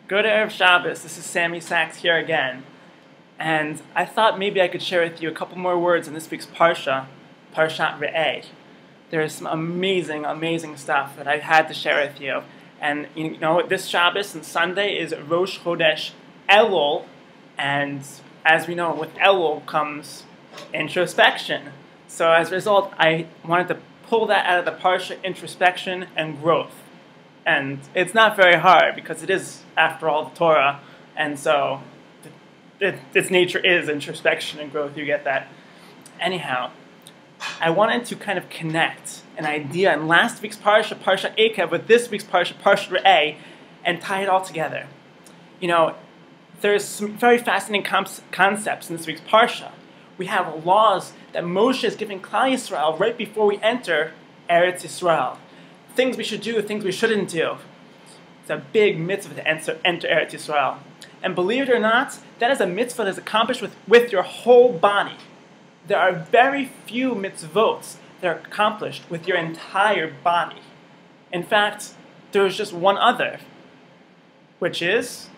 Good Erev Shabbos, this is Sammy Sachs here again, and I thought maybe I could share with you a couple more words in this week's Parsha, Parshat Re'eh. There's some amazing, amazing stuff that I had to share with you, and you know, this Shabbos and Sunday is Rosh Chodesh Elul, and as we know, with Elul comes introspection. So as a result, I wanted to pull that out of the Parsha, introspection and growth. And it's not very hard because it is, after all, the Torah, and so its nature is introspection and growth. You get that. Anyhow, I wanted to kind of connect an idea in last week's Parsha, Parsha Eikev, with this week's Parsha, Parsha Re'eh, and tie it all together. You know, there's some very fascinating concepts in this week's Parsha. We have laws that Moshe is giving Klal Yisrael right before we enter Eretz Yisrael. Things we should do, things we shouldn't do. It's a big mitzvah to enter Eretz Yisrael. And believe it or not, that is a mitzvah that is accomplished with your whole body. There are very few mitzvot that are accomplished with your entire body. In fact, there is just one other, which is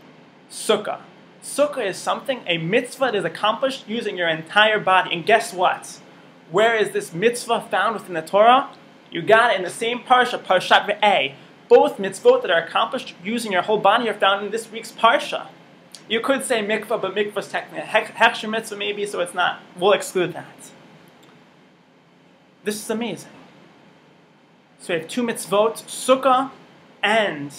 Sukkah. Sukkah is something, a mitzvah that is accomplished using your entire body. And guess what? Where is this mitzvah found within the Torah? You got it in the same Parsha, Parshat Re'eh. Both mitzvot that are accomplished using your whole body are found in this week's Parsha. You could say mikvah, but mikvah is technically a hechsher mitzvah maybe, so it's not. We'll exclude that. This is amazing. So we have two mitzvot, Sukkah and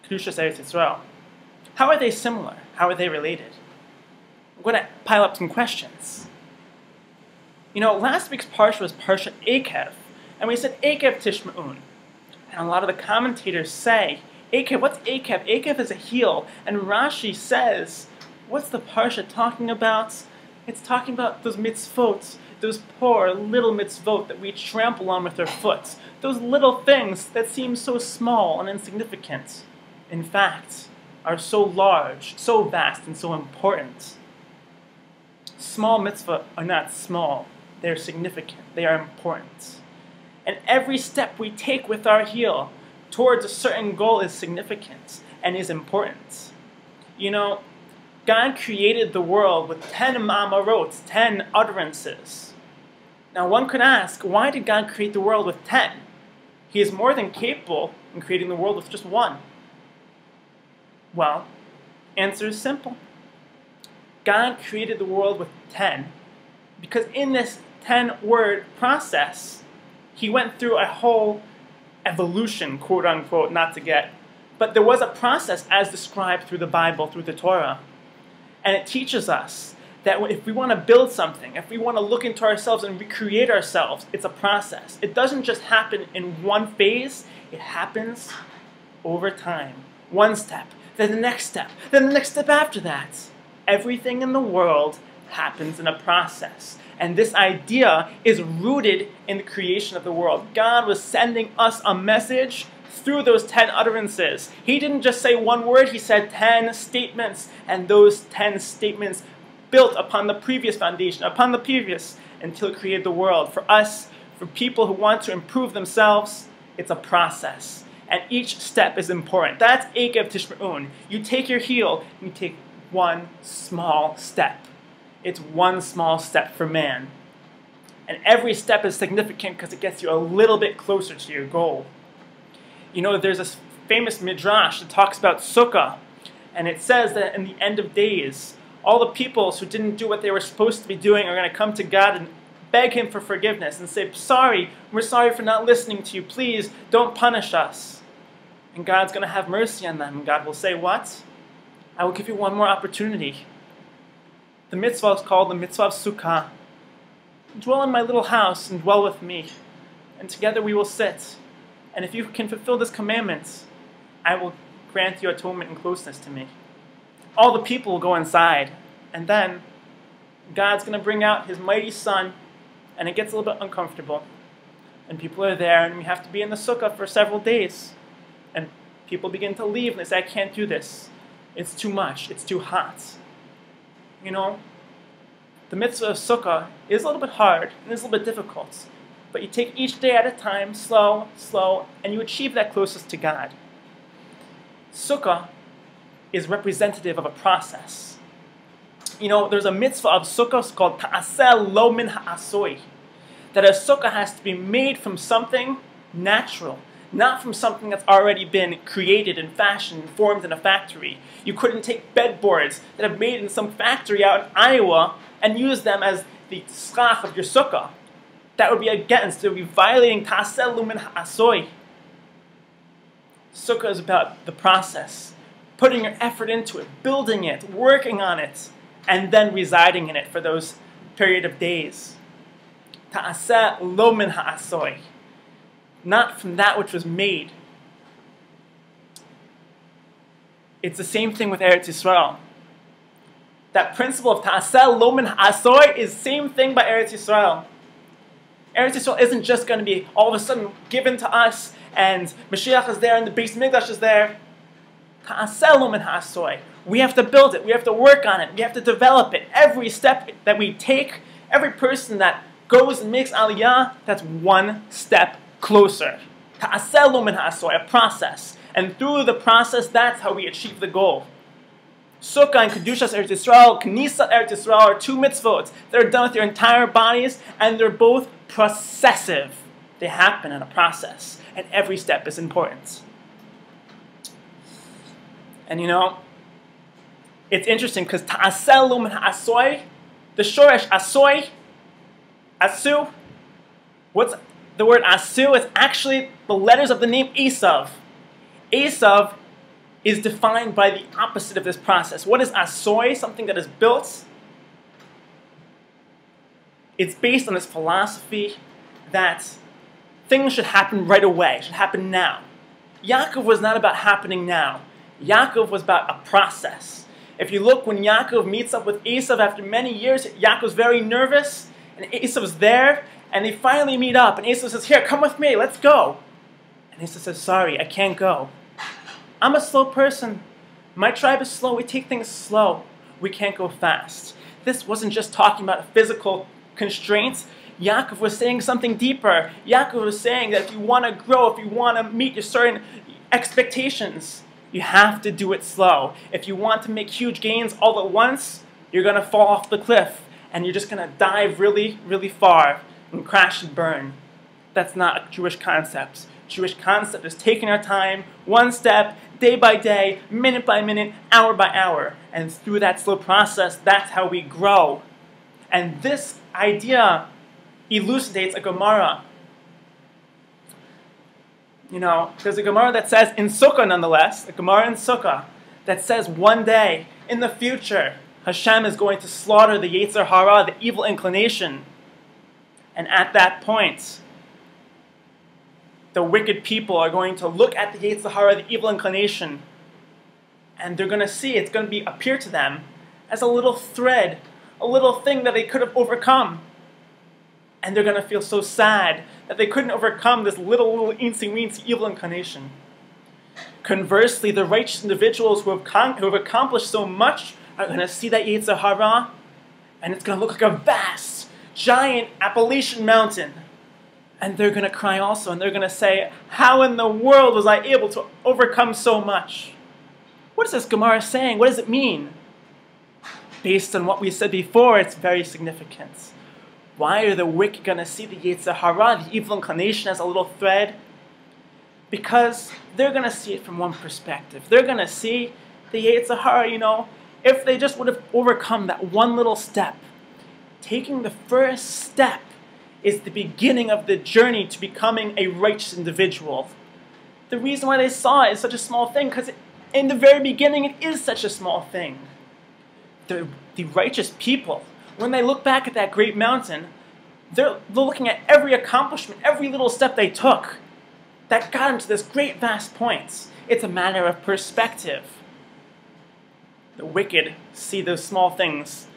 Kedushas Eretz Yisrael. How are they similar? How are they related? I'm going to pile up some questions. You know, last week's Parsha was Parsha Eikev, and we said Eikev Tishma'un. And a lot of the commentators say, Eikev, what's Eikev? Eikev is a heel, and Rashi says, what's the Parsha talking about? It's talking about those mitzvot, those poor little mitzvot that we trample on with our foot, those little things that seem so small and insignificant, in fact, are so large, so vast, and so important. Small mitzvah are not small. They're significant. They are important. And every step we take with our heel towards a certain goal is significant and is important. You know, God created the world with 10 ma'amarot, 10 utterances. Now one could ask, why did God create the world with 10? He is more than capable in creating the world with just one. Well, answer is simple. God created the world with 10 because in this 10-word process, he went through a whole evolution, quote unquote, not to get, but there was a process as described through the Bible, through the Torah. And it teaches us that if we want to build something, if we want to look into ourselves and recreate ourselves, it's a process. It doesn't just happen in one phase, it happens over time. One step, then the next step, then the next step after that. Everything in the world happens in a process. And this idea is rooted in the creation of the world. God was sending us a message through those 10 utterances. He didn't just say one word, he said 10 statements. And those 10 statements built upon the previous foundation, upon the previous, until he created the world. For us, for people who want to improve themselves, it's a process. And each step is important. That's Eikev Tishma'un. You take your heel, and you take one small step. It's one small step for man. And every step is significant because it gets you a little bit closer to your goal. You know, there's this famous midrash that talks about Sukkah, and it says that in the end of days, all the peoples who didn't do what they were supposed to be doing are going to come to God and beg him for forgiveness and say, sorry, we're sorry for not listening to you. Please, don't punish us. And God's going to have mercy on them. And God will say, what? I will give you one more opportunity. The mitzvah is called the mitzvah of Sukkah. Dwell in my little house and dwell with me, and together we will sit. And if you can fulfill this commandment, I will grant you atonement and closeness to me. All the people will go inside, and then God's going to bring out his mighty sun, and it gets a little bit uncomfortable. And people are there, and we have to be in the sukkah for several days. And people begin to leave, and they say, I can't do this. It's too much. It's too hot. You know, the mitzvah of Sukkah is a little bit hard and is a little bit difficult. But you take each day at a time, slow, slow, and you achieve that closest to God. Sukkah is representative of a process. You know, there's a mitzvah of sukkah called ta'aseh lo min ha'asoi, that a sukkah has to be made from something natural, not from something that's already been created and fashioned and formed in a factory. You couldn't take bedboards that have made in some factory out in Iowa and use them as the schach of your sukkah. That would be against, it would be violating ta'aseh lo min ha'asoi. Sukkah is about the process, putting your effort into it, building it, working on it, and then residing in it for those period of days. Ta'aseh lo min ha'asoi, not from that which was made. It's the same thing with Eretz Yisrael. That principle of ta'aseh lo min ha'asoi is the same thing by Eretz Yisrael. Eretz Yisrael isn't just going to be all of a sudden given to us and Mashiach is there and the Beis Mikdash is there. Ta'aseh lo min ha'asoi. We have to build it. We have to work on it. We have to develop it. Every step that we take, every person that goes and makes aliyah, that's one step closer. Ta'aseh lo min ha'asoi, a process. And through the process, that's how we achieve the goal. Sukkah and Kedushas Eretz Yisrael, Knesset Eretz Yisrael are two mitzvot that are done with your entire bodies, and they're both processive. They happen in a process, and every step is important. And you know, it's interesting because ta'aseh lo min ha'asoi, the shoresh asoi, asu, what's the word asu? It's actually the letters of the name Esav. Esav is defined by the opposite of this process. What is asoi? Something that is built. It's based on this philosophy that things should happen right away, should happen now. Yaakov was not about happening now. Yaakov was about a process. If you look, when Yaakov meets up with Esav after many years, Yaakov's very nervous, and Esav's there, and they finally meet up, and Esav says, "Here, come with me, let's go." And Esav says, "Sorry, I can't go. I'm a slow person. My tribe is slow. We take things slow. We can't go fast." This wasn't just talking about physical constraints. Yaakov was saying something deeper. Yaakov was saying that if you want to grow, if you want to meet your certain expectations, you have to do it slow. If you want to make huge gains all at once, you're going to fall off the cliff, and you're just going to dive really, really far and crash and burn. That's not a Jewish concept. Jewish concept is taking our time, one step, day by day, minute by minute, hour by hour. And through that slow process, that's how we grow. And this idea elucidates a Gemara. You know, there's a Gemara that says, in Sukkah nonetheless, a Gemara in Sukkah, that says one day, in the future, Hashem is going to slaughter the Yetzer Hara, the evil inclination. And at that point, the wicked people are going to look at the Yetzer Hara, the evil inclination, and they're going to see, it's going to appear to them as a little thread, a little thing that they could have overcome. And they're going to feel so sad that they couldn't overcome this little eensy-weensy evil inclination. Conversely, the righteous individuals who have accomplished so much are going to see that Yetzer Hara, and it's going to look like a vast, giant Appalachian mountain. And they're going to cry also, and they're going to say, how in the world was I able to overcome so much? What is this Gemara saying? What does it mean? Based on what we said before, it's very significant. Why are the wicked going to see the Yetzer Hara, the evil inclination, as a little thread? Because they're going to see it from one perspective. They're going to see the Yetzer Hara, you know, if they just would have overcome that one little step. Taking the first step is the beginning of the journey to becoming a righteous individual. The reason why they saw it as such a small thing, because in the very beginning it is such a small thing. The righteous people, when they look back at that great mountain, they're looking at every accomplishment, every little step they took that got them to this great vast point. It's a matter of perspective. The wicked see those small things,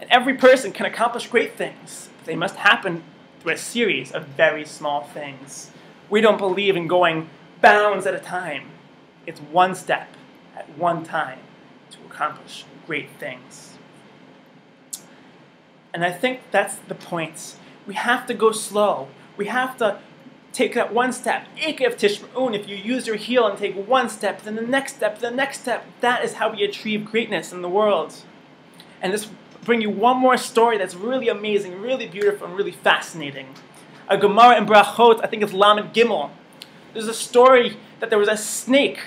and every person can accomplish great things, but they must happen through a series of very small things. We don't believe in going bounds at a time. It's one step at one time to accomplish great things. And I think that's the point. We have to go slow. We have to take that one step. Ekev tishma'un, if you use your heel and take one step, then the next step, the next step. That is how we achieve greatness in the world. And this bring you one more story that's really amazing, really beautiful, and really fascinating. A Gemara in Brachot, I think it's Lamed Gimel. There's a story that there was a snake,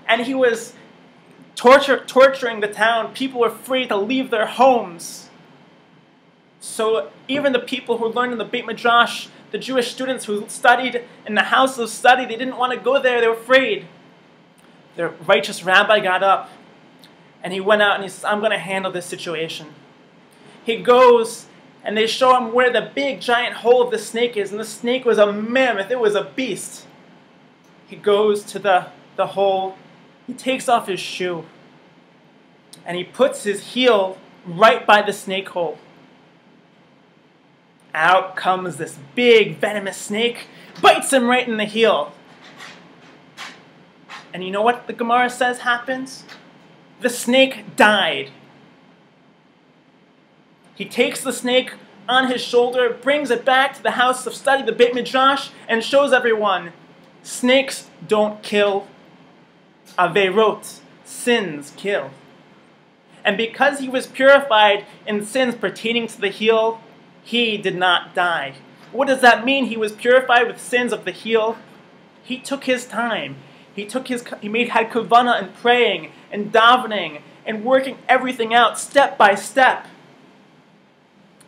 and he was torturing the town. People were afraid to leave their homes. So even the people who learned in the Beit Midrash, the Jewish students who studied in the house of study, they didn't want to go there, they were afraid. The righteous rabbi got up, and he went out and he said, I'm going to handle this situation. He goes, and they show him where the big giant hole of the snake is, and the snake was a mammoth, it was a beast. He goes to the hole, he takes off his shoe, and he puts his heel right by the snake hole. Out comes this big venomous snake, bites him right in the heel. And you know what the Gemara says happens? The snake died. He takes the snake on his shoulder, brings it back to the house of study, the Beit Midrash, and shows everyone, snakes don't kill. Averot, sins kill. And because he was purified in sins pertaining to the heel, he did not die. What does that mean? He was purified with sins of the heel. He took his time. He had kavanah and praying and davening and working everything out step by step.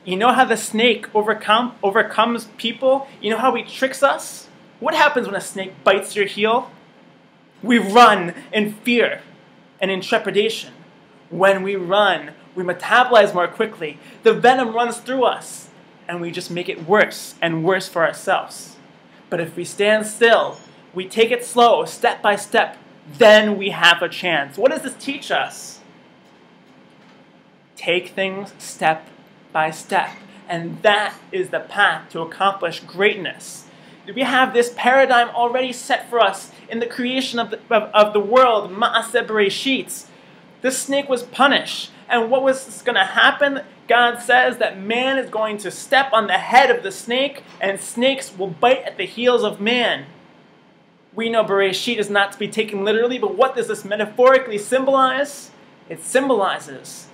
You know how the snake overcomes people? You know how he tricks us? What happens when a snake bites your heel? We run in fear and in trepidation. When we run, we metabolize more quickly. The venom runs through us, and we just make it worse and worse for ourselves. But if we stand still, we take it slow, step by step, then we have a chance. What does this teach us? Take things step by step, and that is the path to accomplish greatness. We have this paradigm already set for us in the creation of the world, Ma'aseh Bereshit. The snake was punished, and what was going to happen? God says that man is going to step on the head of the snake, and snakes will bite at the heels of man. We know Bereshit is not to be taken literally, but what does this metaphorically symbolize? It symbolizes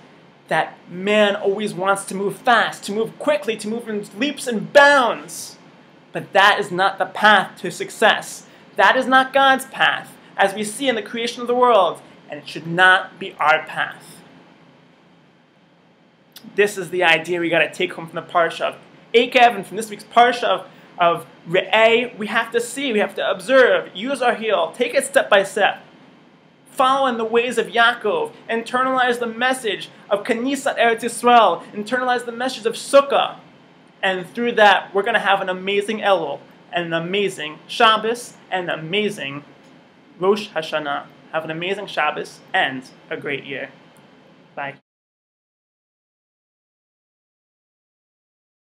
that man always wants to move fast, to move quickly, to move in leaps and bounds. But that is not the path to success. That is not God's path, as we see in the creation of the world, and it should not be our path. This is the idea we got to take home from the Parsha of Ekev, and from this week's Parsha of Re'eh. We have to see, we have to observe, use our heel, take it step by step. Follow in the ways of Yaakov, internalize the message of Kanisat Eretz Yisrael, internalize the message of Sukkah. And through that, we're going to have an amazing Elul, and an amazing Shabbos, and an amazing Rosh Hashanah. Have an amazing Shabbos and a great year. Bye.